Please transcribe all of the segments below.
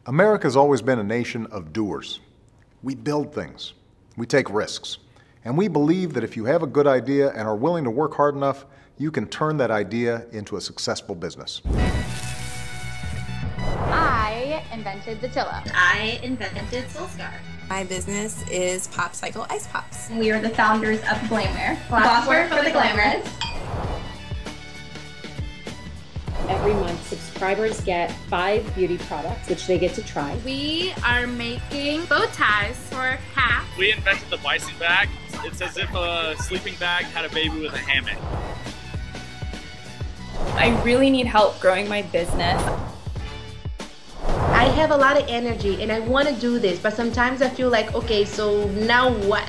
America's always been a nation of doers. We build things, we take risks, and we believe that if you have a good idea and are willing to work hard enough, you can turn that idea into a successful business. I invented the Tilla. I invented Solstar. My business is PopCycle Ice Pops. We are the founders of Glamwear. Glassware for the glamorous. Every month, subscribers get 5 beauty products, which they get to try. We are making bow ties for cats. We invented the bison bag. It's as if a sleeping bag had a baby with a hammock. I really need help growing my business. I have a lot of energy and I want to do this, but sometimes I feel like, okay, so now what?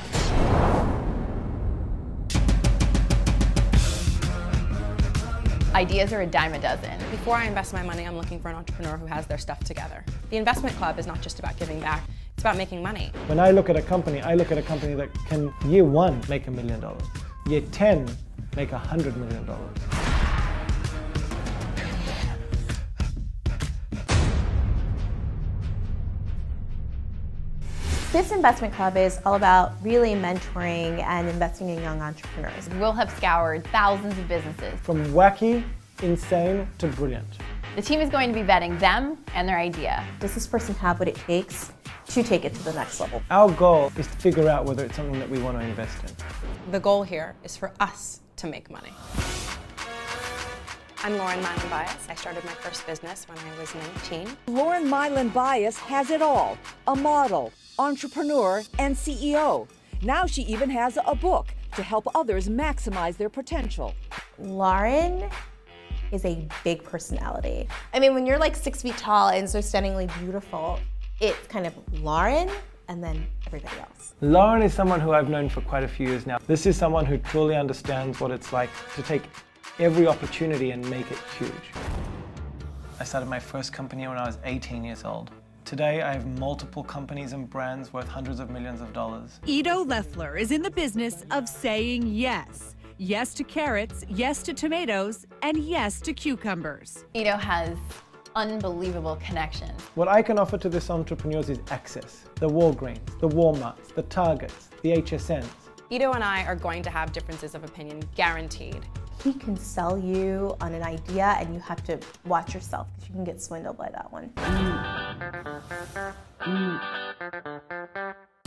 Ideas are a dime a dozen. Before I invest my money, I'm looking for an entrepreneur who has their stuff together. The investment club is not just about giving back, it's about making money. When I look at a company, I look at a company that can, year 1, make $1 million. Year 10, make $100 million. This investment club is all about really mentoring and investing in young entrepreneurs. We'll have scoured thousands of businesses. From wacky, insane, to brilliant. The team is going to be vetting them and their idea. Does this person have what it takes to take it to the next level? Our goal is to figure out whether it's something that we want to invest in. The goal here is for us to make money. I'm Lauren Mylan Bias. I started my first business when I was 19. Lauren Mylan Bias has it all. A model, entrepreneur, and CEO. Now she even has a book to help others maximize their potential. Lauren is a big personality. I mean, when you're like 6 feet tall and so stunningly beautiful, it's kind of Lauren and then everybody else. Lauren is someone who I've known for quite a few years now. This is someone who truly understands what it's like to take every opportunity and make it huge. I started my first company when I was 18 years old. Today, I have multiple companies and brands worth hundreds of millions of dollars. Ido Leffler is in the business of saying yes. Yes to carrots, yes to tomatoes, and yes to cucumbers. Ido has unbelievable connections. What I can offer to this entrepreneurs is access. The Walgreens, the Walmarts, the Targets, the HSNs. Ido and I are going to have differences of opinion, guaranteed. He can sell you on an idea and you have to watch yourself because you can get swindled by that one.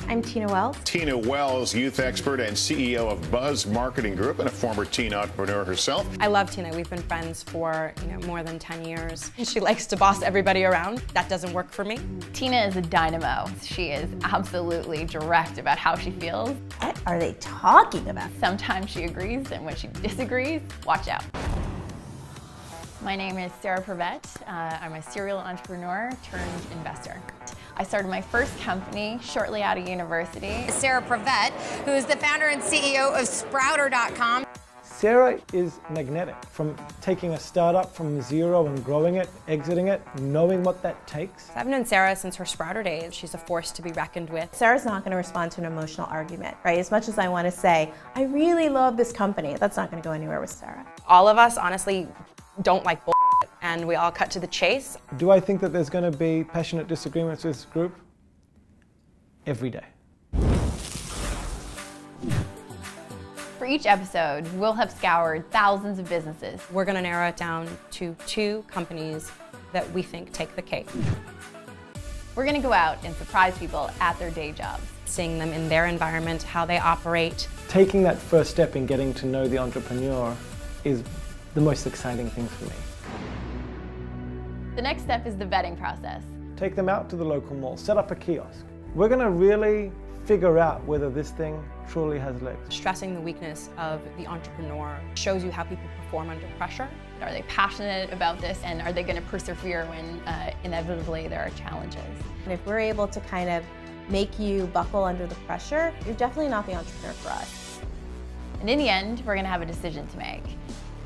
I'm Tina Wells. Tina Wells, youth expert and CEO of Buzz Marketing Group and a former teen entrepreneur herself. I love Tina. We've been friends for more than 10 years. She likes to boss everybody around. That doesn't work for me. Tina is a dynamo. She is absolutely direct about how she feels. What are they talking about? Sometimes she agrees, and when she disagrees, watch out. My name is Sarah Prevette. I'm a serial entrepreneur turned investor. I started my first company shortly out of university. Sarah Prevette, who is the founder and CEO of Sprouter.com. Sarah is magnetic. From taking a startup from zero and growing it, exiting it, knowing what that takes. I've known Sarah since her Sprouter days. She's a force to be reckoned with. Sarah's not going to respond to an emotional argument, right? As much as I want to say, I really love this company, that's not going to go anywhere with Sarah. All of us, honestly, don't like bullshit, and we all cut to the chase. Do I think that there's going to be passionate disagreements with this group? Every day. For each episode, we'll have scoured thousands of businesses. We're going to narrow it down to 2 companies that we think take the cake. We're going to go out and surprise people at their day jobs. Seeing them in their environment, how they operate. Taking that first step in getting to know the entrepreneur is the most exciting thing for me. The next step is the vetting process. Take them out to the local mall, set up a kiosk. We're going to really figure out whether this thing truly has legs. Stressing the weakness of the entrepreneur shows you how people perform under pressure. Are they passionate about this, and are they going to persevere when inevitably there are challenges? And if we're able to kind of make you buckle under the pressure, you're definitely not the entrepreneur for us. And in the end, we're going to have a decision to make.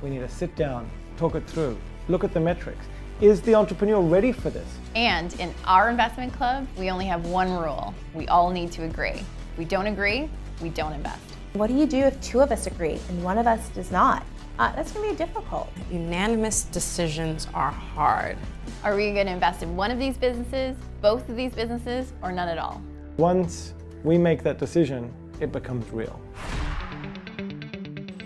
We need to sit down, talk it through, look at the metrics. Is the entrepreneur ready for this? And in our investment club, we only have one rule. We all need to agree. If we don't agree, we don't invest. What do you do if 2 of us agree and 1 of us does not? That's gonna be difficult. Unanimous decisions are hard. Are we going to invest in one of these businesses, both of these businesses, or none at all? Once we make that decision, it becomes real.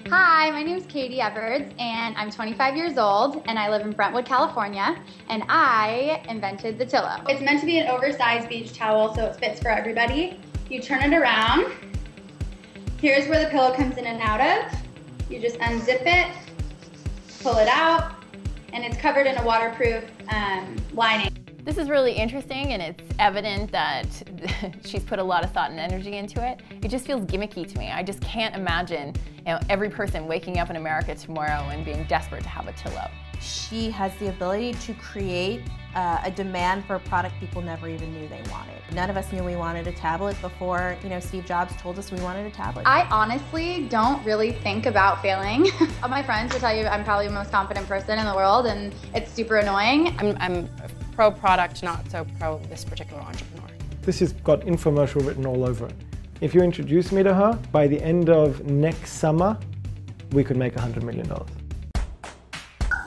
Hi, my name is Katie Everards, and I'm 25 years old, and I live in Brentwood, California, and I invented the Tillo. It's meant to be an oversized beach towel, so it fits for everybody. You turn it around. Here's where the pillow comes in and out of. You just unzip it, pull it out, and it's covered in a waterproof lining. This is really interesting, and it's evident that she's put a lot of thought and energy into it. It just feels gimmicky to me. I just can't imagine, every person waking up in America tomorrow and being desperate to have a Tillo. She has the ability to create a demand for a product people never even knew they wanted. None of us knew we wanted a tablet before, Steve Jobs told us we wanted a tablet. I honestly don't really think about failing. All my friends will tell you I'm probably the most confident person in the world, and it's super annoying. I'm pro product, not so pro this particular entrepreneur. This has got infomercial written all over it. If you introduce me to her, by the end of next summer, we could make $100 million.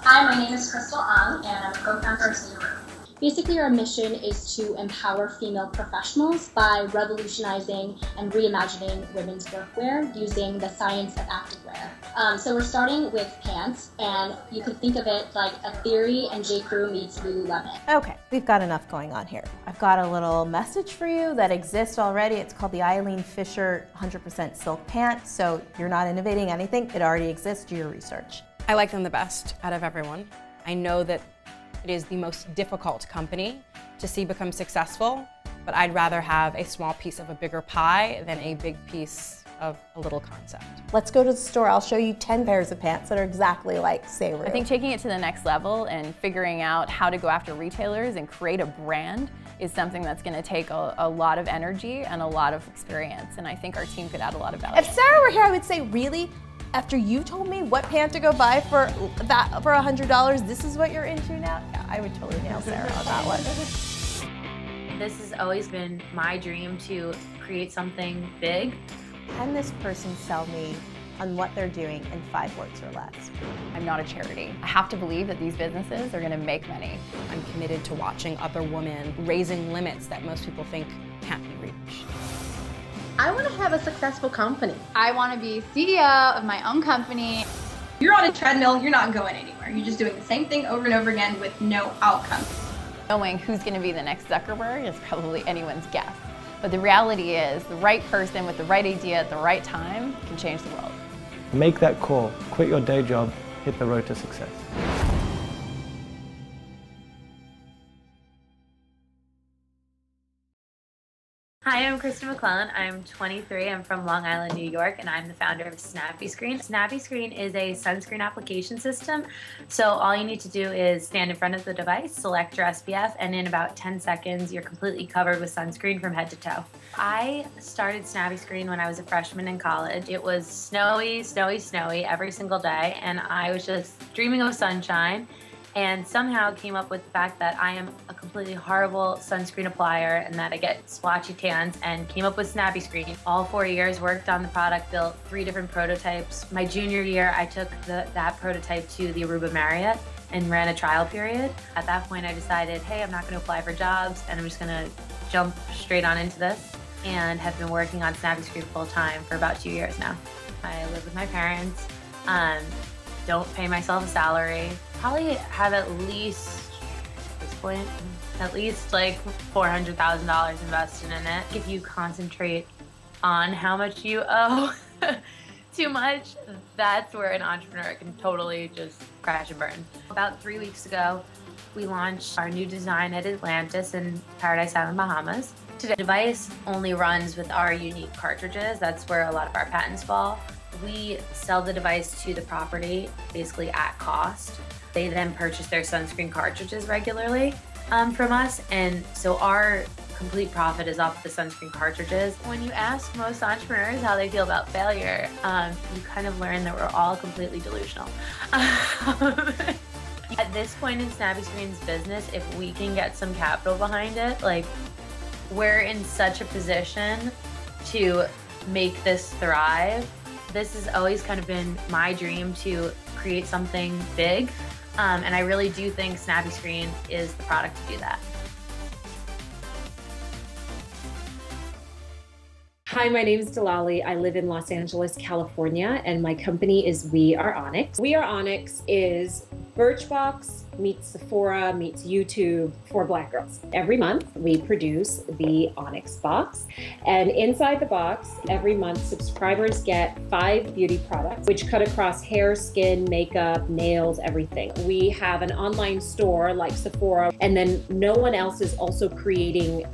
Hi, my name is Crystal Ang, and I'm a co-founder of Senior Group. Basically, our mission is to empower female professionals by revolutionizing and reimagining women's workwear using the science of activewear. So we're starting with pants, and you can think of it like a Theory and J.Crew meets Lululemon. Okay, we've got enough going on here. I've got a little message for you that exists already. It's called the Eileen Fisher 100% Silk Pant. So you're not innovating anything, it already exists. Do your research. I like them the best out of everyone. I know that it is the most difficult company to see become successful, but I'd rather have a small piece of a bigger pie than a big piece of a little concept. Let's go to the store. I'll show you 10 pairs of pants that are exactly like Sayru. I think taking it to the next level and figuring out how to go after retailers and create a brand is something that's going to take a lot of energy and a lot of experience, and I think our team could add a lot of value. If Sarah were here, I would say, really? After you told me what pant to go buy for $100, this is what you're into now? Yeah, I would totally nail Sarah on that one. This has always been my dream, to create something big. Can this person sell me on what they're doing in 5 words or less? I'm not a charity. I have to believe that these businesses are going to make money. I'm committed to watching other women raising limits that most people think can't be reached. I want to have a successful company. I want to be CEO of my own company. You're on a treadmill, you're not going anywhere. You're just doing the same thing over and over again with no outcome. Knowing who's going to be the next Zuckerberg is probably anyone's guess. But the reality is, the right person with the right idea at the right time can change the world. Make that call, quit your day job, hit the road to success. Hi, I'm Kristen McClellan. I'm 23. I'm from Long Island, New York, and I'm the founder of SnappyScreen. SnappyScreen is a sunscreen application system. So all you need to do is stand in front of the device, select your SPF, and in about 10 seconds, you're completely covered with sunscreen from head to toe. I started SnappyScreen when I was a freshman in college. It was snowy, snowy, snowy every single day, and I was just dreaming of sunshine, and somehow came up with the fact that I am a completely horrible sunscreen applier and that I get splotchy tans, and came up with SnappyScreen. All 4 years, worked on the product, built 3 different prototypes. My junior year, I took that prototype to the Aruba Marriott and ran a trial period. At that point, I decided, hey, I'm not gonna apply for jobs, and I'm just gonna jump straight on into this, and have been working on SnappyScreen full time for about 2 years now. I live with my parents, don't pay myself a salary. Probably have at least, at this point, at least like $400,000 invested in it. If you concentrate on how much you owe too much, that's where an entrepreneur can totally just crash and burn. About 3 weeks ago, we launched our new design at Atlantis in Paradise Island, Bahamas. Today, the device only runs with our unique cartridges. That's where a lot of our patents fall. We sell the device to the property basically at cost. They then purchase their sunscreen cartridges regularly from us, and so our complete profit is off the sunscreen cartridges. When you ask most entrepreneurs how they feel about failure, you kind of learn that we're all completely delusional. At this point in SnappyScreen's business, if we can get some capital behind it, like, we're in such a position to make this thrive. This has always kind of been my dream, to create something big. And I really do think Snappy Screen is the product to do that. Hi, my name is Delali. I live in Los Angeles, California, and my company is We Are Onyx. We Are Onyx is Birchbox meets Sephora meets YouTube for Black girls. Every month we produce the Onyx box, and inside the box every month subscribers get 5 beauty products which cut across hair, skin, makeup, nails, everything. We have an online store like Sephora, and then no one else is also creating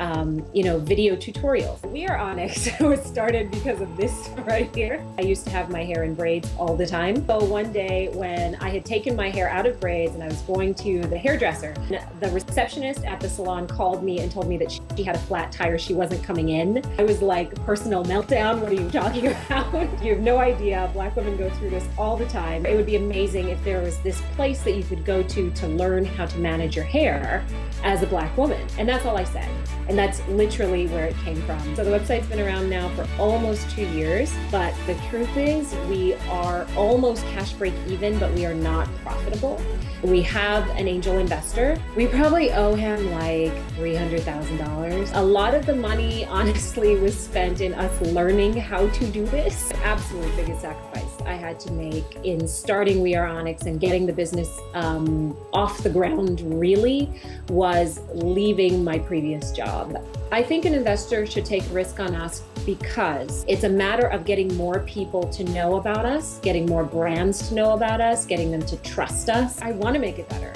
video tutorials. We Are Onyx was started because of this right here. I used to have my hair in braids all the time. So one day when I had taken my hair out of braids and I was going to the hairdresser, the receptionist at the salon called me and told me that she had a flat tire, she wasn't coming in. I was like, personal meltdown, what are you talking about? You have no idea, Black women go through this all the time. It would be amazing if there was this place that you could go to learn how to manage your hair as a Black woman. And that's all I said. And that's literally where it came from. So the website's been around now for almost 2 years, but the truth is we are almost cash break even, but we are not profitable. We have an angel investor. We probably owe him like $300,000. A lot of the money, honestly, was spent in us learning how to do this. The absolute biggest sacrifice I had to make in starting We Are Onyx and getting the business off the ground really was leaving my previous job. I think an investor should take risk on us because it's a matter of getting more people to know about us, getting more brands to know about us, getting them to trust us. I want to make it better.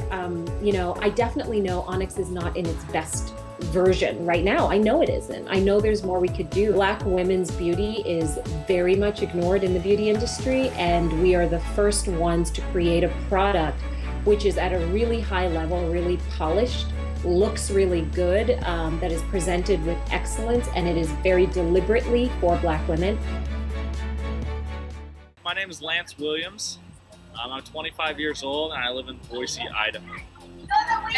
I definitely know Onyx is not in its best version right now. I know it isn't. I know there's more we could do. Black women's beauty is very much ignored in the beauty industry, and we are the first ones to create a product which is at a really high level, really polished, looks really good, that is presented with excellence, and it is very deliberately for Black women. My name is Lance Williams. I'm 25 years old and I live in Boise, Idaho.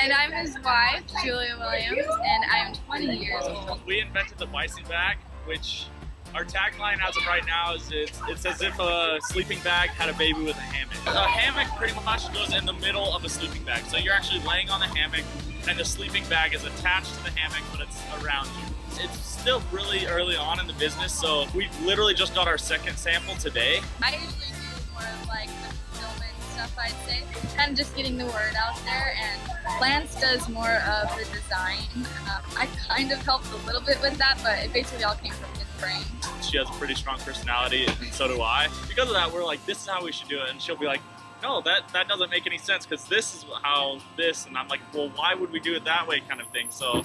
And I'm his wife, Julia Williams, and I'm 20 years old. We invented the Bison bag, which our tagline as of right now is it's as if a sleeping bag had a baby with a hammock. A hammock pretty much goes in the middle of a sleeping bag. So you're actually laying on the hammock and the sleeping bag is attached to the hammock, but it's around you. It's still really early on in the business, so we've literally just got our second sample today. I usually do more of like the fulfillment stuff, I'd say, kind of just getting the word out there, and Lance does more of the design. I kind of helped a little bit with that, but it basically all came from his brain. She has a pretty strong personality, and so do I. Because of that, we're like, this is how we should do it, and she'll be like, no, that doesn't make any sense because this is how this, and I'm like, well, why would we do it that way kind of thing. So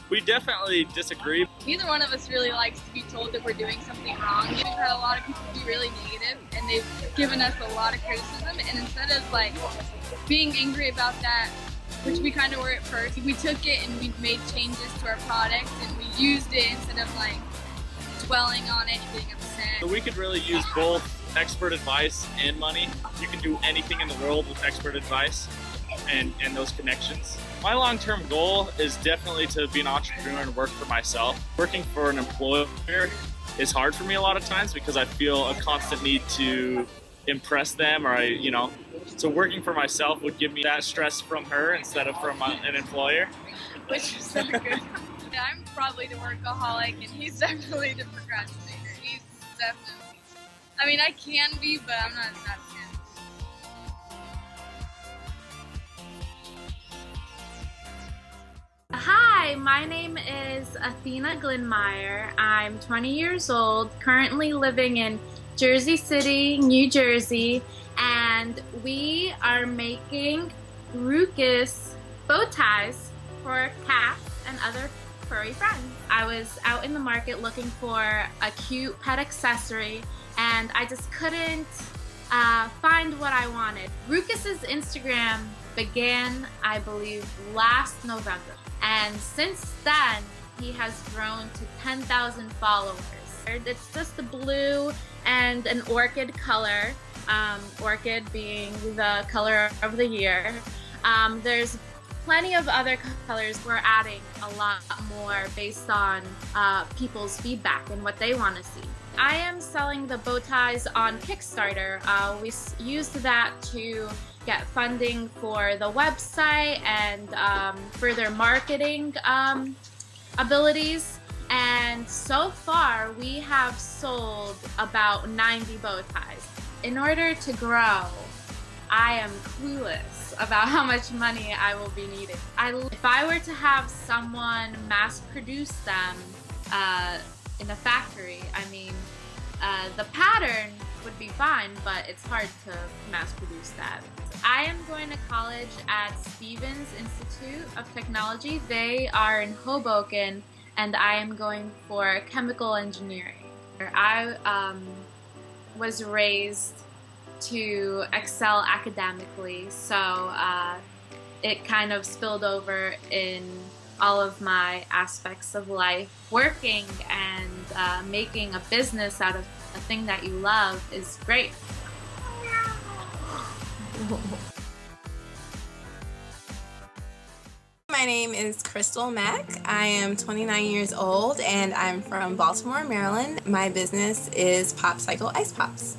we definitely disagree. Neither one of us really likes to be told that we're doing something wrong. We've had a lot of people be really negative, and they've given us a lot of criticism, and instead of like being angry about that, which we kind of were at first, we took it and we made changes to our product and we used it instead of like dwelling on it and getting upset. So we could really use both expert advice and money. You can do anything in the world with expert advice and those connections. My long-term goal is definitely to be an entrepreneur and work for myself. Working for an employer is hard for me a lot of times because I feel a constant need to impress them, or so working for myself would give me that stress from her instead of from an employer. Which is so good. I'm probably the workaholic and he's definitely the procrastinator. He's definitely, I mean, I can be, but I'm not that good. Hi, my name is Athena Glenmeyer. I'm 20 years old, currently living in Jersey City, New Jersey, and we are making Rookus bow ties for cats and other furry friends. I was out in the market looking for a cute pet accessory, and I just couldn't find what I wanted. Rookus's Instagram began, I believe, last November, and since then he has grown to 10,000 followers. It's just the blue and an orchid color, orchid being the color of the year. There's plenty of other colors. We're adding a lot more based on people's feedback and what they want to see. I am selling the bow ties on Kickstarter. We used that to get funding for the website and further marketing abilities. And so far, we have sold about 90 bow ties. In order to grow, I am clueless about how much money I will be needing. If I were to have someone mass produce them in a factory, I mean, the pattern would be fine, but it's hard to mass produce that. I am going to college at Stevens Institute of Technology. They are in Hoboken, and I am going for chemical engineering. I was raised to excel academically, so it kind of spilled over in all of my aspects of life. Working and making a business out of a thing that you love is great. My name is Crystal Mack. I am 29 years old and I'm from Baltimore, Maryland. My business is PopCycle Ice Pops.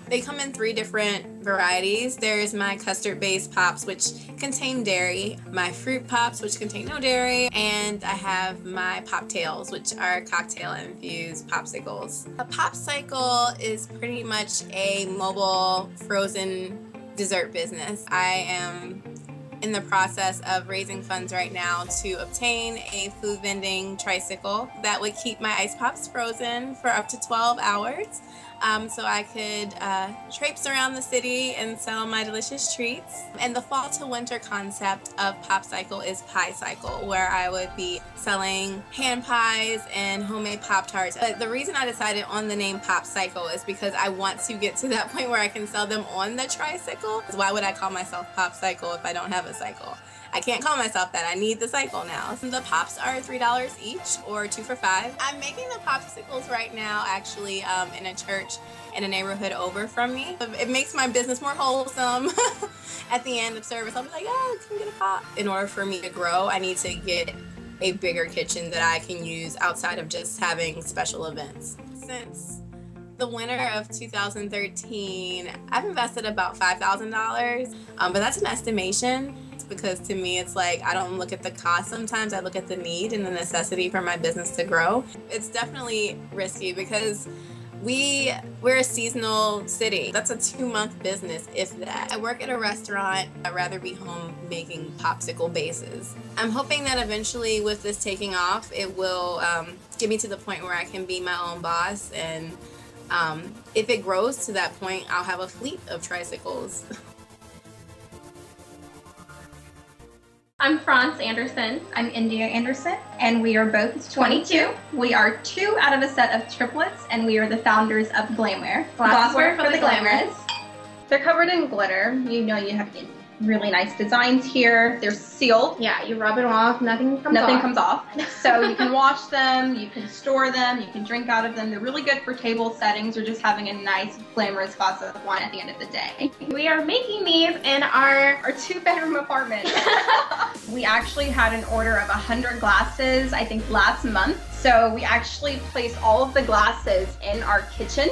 They come in 3 different varieties. There's my custard-based pops, which contain dairy, my fruit pops, which contain no dairy, and I have my Poptails, which are cocktail-infused popsicles. A PopCycle is pretty much a mobile frozen dessert business. I am in the process of raising funds right now to obtain a food vending tricycle that would keep my ice pops frozen for up to 12 hours. So I could traipse around the city and sell my delicious treats. And the fall to winter concept of PopCycle is Pie Cycle, where I would be selling hand pies and homemade Pop-Tarts. But the reason I decided on the name PopCycle is because I want to get to that point where I can sell them on the tricycle. Why would I call myself PopCycle if I don't have a cycle? I can't call myself that. I need the cycle now. So the pops are $3 each or 2 for $5. I'm making the popsicles right now actually in a church in a neighborhood over from me. It makes my business more wholesome. At the end of service, I'll be like, oh, come get a pop. In order for me to grow, I need to get a bigger kitchen that I can use outside of just having special events. Since the winter of 2013, I've invested about $5,000, but that's an estimation. Because to me it's like I don't look at the cost sometimes, I look at the need and the necessity for my business to grow. It's definitely risky because we're a seasonal city. That's a 2-month business, if that. I work at a restaurant. I'd rather be home making popsicle bases. I'm hoping that eventually with this taking off, it will get me to the point where I can be my own boss, and if it grows to that point, I'll have a fleet of tricycles. I'm Franz Anderson. I'm India Anderson, and we are both 22. We are 2 out of a set of triplets, and we are the founders of Glamwear. Glassware for the glamorous. They're covered in glitter. You know you have really nice designs here. They're sealed. Yeah, you rub it off, nothing comes off. So you can wash them, you can store them, you can drink out of them. They're really good for table settings or just having a nice, glamorous glass of wine at the end of the day. We are making these in our 2-bedroom apartment. We actually had an order of 100 glasses, I think last month. So we actually placed all of the glasses in our kitchen,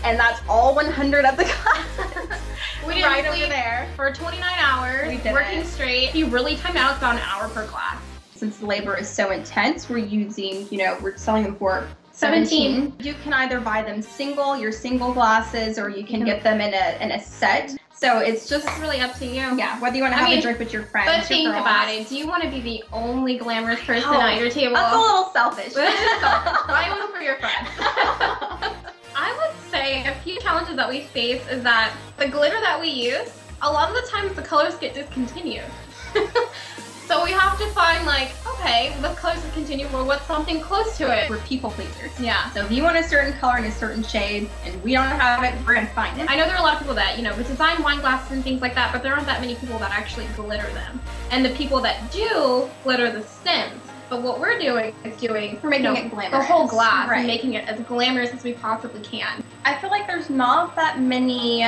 and that's all 100 of the glasses. We didn't right sleep over there for 29 hours, working straight. If you really time out, it's about an hour per glass. Since the labor is so intense, we're using, we're selling them for $17. You can either buy them your single glasses, or you can get them in a set. So it's just really up to you. Yeah, whether you want to have a drink with your friends. But think about it. Do you want to be the only glamorous person at your table? That's a little selfish. Buy one for your friends. I would say a few challenges that we face is that the glitter that we use, a lot of the times the colors get discontinued. So we have to find okay, the colors discontinued, well, what's something close to it? We're people pleasers. Yeah. So if you want a certain color in a certain shade and we don't have it, we're gonna find it. I know there are a lot of people that, would design wine glasses and things like that, but there aren't that many people that actually glitter them. And the people that do glitter the stems. But what we're doing is we're making it glamorous. The whole glass, and making it as glamorous as we possibly can. I feel like there's not that many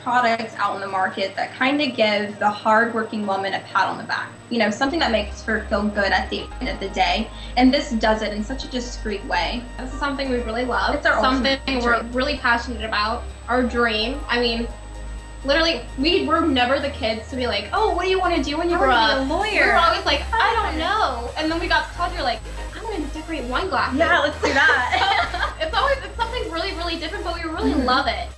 products out in the market that kind of give the hardworking woman a pat on the back. You know, something that makes her feel good at the end of the day. And this does it in such a discreet way. This is something we really love. It's our something ultimate we're dream. really passionate about. Our dream. I mean, literally, we were never the kids to be like, oh, what do you want to do when you I grow wanna up? be a lawyer. We were always like, I don't know. And then we got to college, we were like, I want to decorate wine glasses. Yeah, let's do that. It's something really, really different, but we really love it.